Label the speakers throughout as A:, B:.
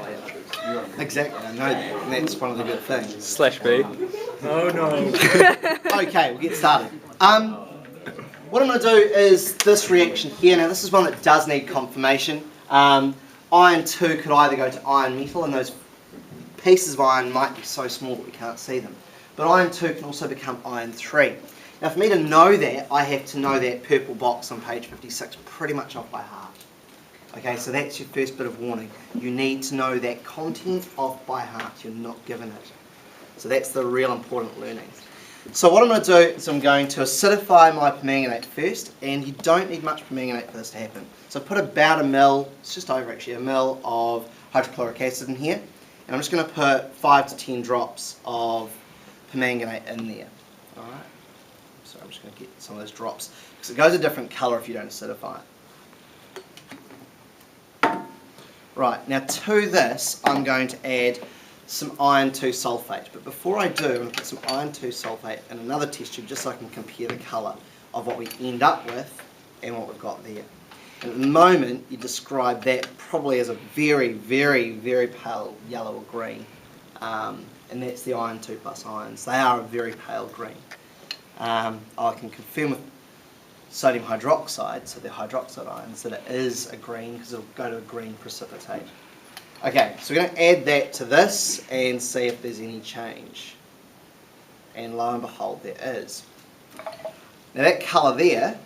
A: by others.
B: Exactly, I know that, and that's one of the good things.
C: /B.
A: Oh no.
B: Okay, we'll get started. What I'm going to do is this reaction here. Now this is one that does need confirmation. Iron 2 could either go to iron metal, and those pieces of iron might be so small that we can't see them. But iron 2 can also become iron 3. Now for me to know that, I have to know that purple box on page 56 pretty much off by heart. Okay, so that's your first bit of warning. You need to know that content off by heart. You're not given it. So that's the real important learning. So what I'm going to do is I'm going to acidify my permanganate first, and you don't need much permanganate for this to happen. So I put about a mil, it's just over actually, a mil of hydrochloric acid in here, and I'm just going to put 5 to 10 drops of permanganate in there. Alright, so I'm just going to get some of those drops, because it goes a different colour if you don't acidify it. Right, now to this I'm going to add some iron 2 sulfate, but before I do, I'm going to put some iron 2 sulfate in another test tube just so I can compare the colour of what we end up with and what we've got there. And at the moment you describe that probably as a very, very, very pale yellow or green, and that's the iron 2 plus ions. They are a very pale green. I can confirm with sodium hydroxide, so the hydroxide ions, that it is a green because it'll go to a green precipitate. Okay, so we're going to add that to this and see if there's any change. And lo and behold, there is. Now that colour there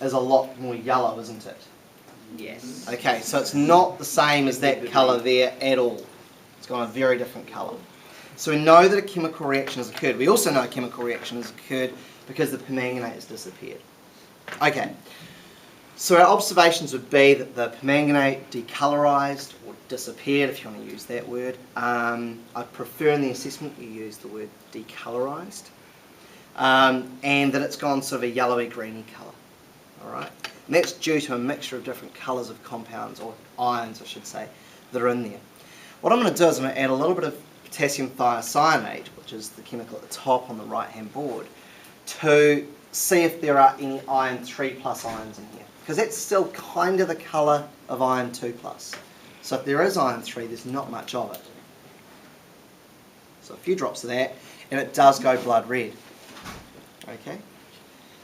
B: is a lot more yellow, isn't it?
A: Yes.
B: Okay, so it's not the same as that colour there at all. It's got a very different colour. So we know that a chemical reaction has occurred. We also know a chemical reaction has occurred because the permanganate has disappeared. Okay, so our observations would be that the permanganate decolorized or disappeared, if you want to use that word. I prefer in the assessment you use the word decolorized, and that it's gone sort of a yellowy greeny colour. Alright, and that's due to a mixture of different colours of compounds, or ions I should say, that are in there. What I'm going to do is I'm going to add a little bit of potassium thiocyanate, which is the chemical at the top on the right hand board, to see if there are any iron 3 plus ions in here, because that's still kind of the colour of iron 2 plus. So if there is iron 3, there's not much of it. So a few drops of that, and it does go blood red. Okay,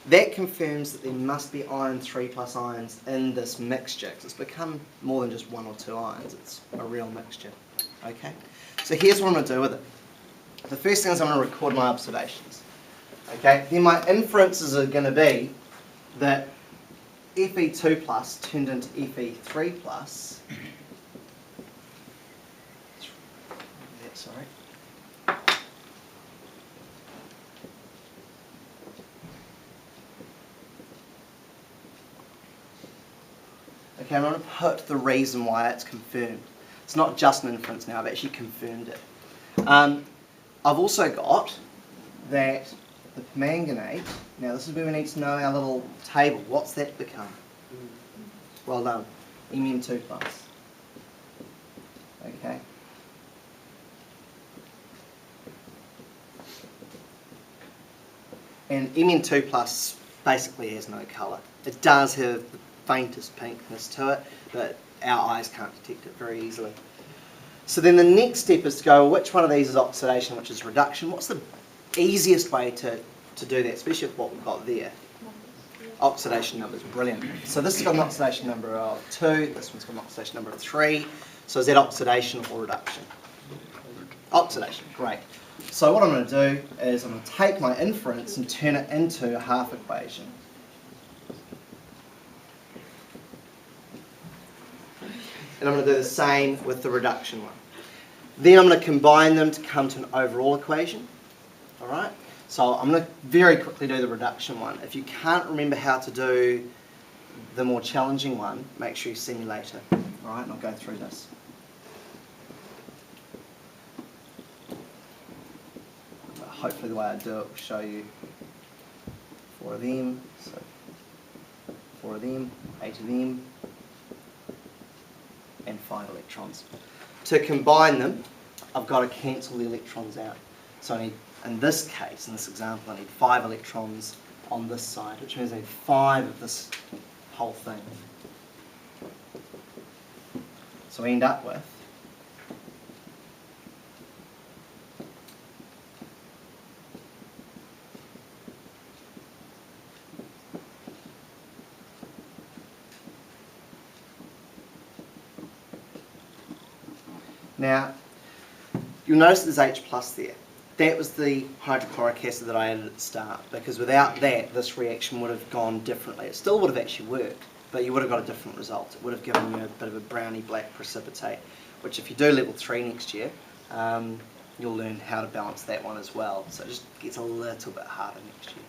B: that confirms that there must be iron 3 plus ions in this mixture, because it's become more than just 1 or 2 ions. It's a real mixture. Okay, so here's what I'm going to do with it. The first thing is I'm going to record my observations. Okay, then my inferences are going to be that Fe2 plus turned into Fe3 plus. Sorry. Okay, I'm going to put the reason why it's confirmed. It's not just an inference now, I've actually confirmed it. I've also got that the permanganate, now this is where we need to know our little table. What's that become? Well done. Mn2 plus. Okay. And Mn2 plus basically has no colour. It does have the faintest pinkness to it, but our eyes can't detect it very easily. So then the next step is to go, well, which one of these is oxidation, which is reduction? What's the easiest way to do that, especially with what we've got there? Oxidation numbers, brilliant. So this has got an oxidation number of 2, this one's got an oxidation number of 3. So is that oxidation or reduction? Oxidation, great. So what I'm going to do is I'm going to take my inference and turn it into a half equation. And I'm going to do the same with the reduction one. Then I'm going to combine them to come to an overall equation. Alright? So I'm going to very quickly do the reduction one. If you can't remember how to do the more challenging one, make sure you see me later. Alright, and I'll go through this. Hopefully the way I do it will show you 4 of them, so 4 of them, 8 of them, and 5 electrons. To combine them, I've got to cancel the electrons out. So I need, in this case, in this example, I need 5 electrons on this side, which means I need 5 of this whole thing. So we end up with Now, you'll notice there's H plus there. That was the hydrochloric acid that I added at the start, because without that, this reaction would have gone differently. It still would have actually worked, but you would have got a different result. It would have given you a bit of a browny black precipitate, which if you do level 3 next year, you'll learn how to balance that one as well. So it just gets a little bit harder next year.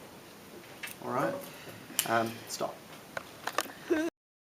B: Alright? Stop.